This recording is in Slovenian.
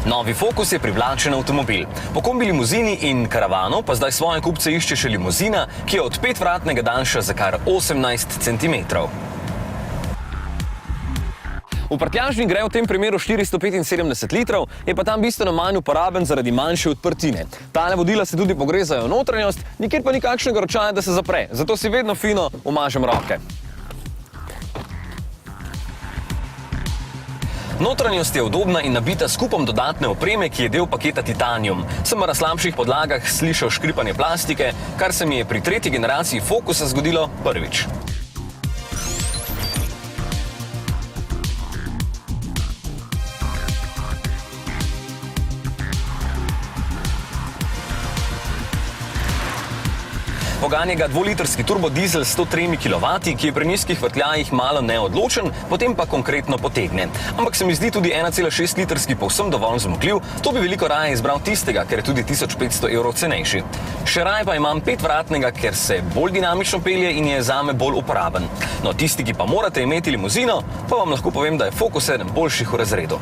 Novi Focus je privlačen avtomobil. Po kombi limuzini in karavanu pa zdaj svoje kupce išče še limuzina, ki je od 5-vratnega daljša za kar 18 cm. V prtljažnik gre v tem primeru 475 litrov, je pa tam bistveno manj uporaben zaradi manjše odprtine. Tale vodila se tudi pogrezajo notranjost, nikjer pa ni kakšnega ročaja, da se zapre, zato si vedno fino umažem roke. Notranjost je udobna in nabita s kupom dodatne opreme, ki je del paketa Titanium. Sem na slabših podlagah slišal škripanje plastike, kar se mi je pri tretji generaciji Focusa zgodilo prvič. Poganja ga dvolitrski turbodizel s 103 kW, ki je pri nizkih vrtljajih malo neodločen, potem pa konkretno potegne. Ampak se mi zdi tudi 1,6 litrski povsem dovolj zmogljiv, to bi veliko raje izbral tistega, ker je tudi 1500 evrov cenejši. Še raje pa imam 5-vratnega, ker se bolj dinamično pelje in je zame bolj uporaben. No, tisti, ki pa morate imeti limuzino, pa vam lahko povem, da je Focus eden boljših v razredu.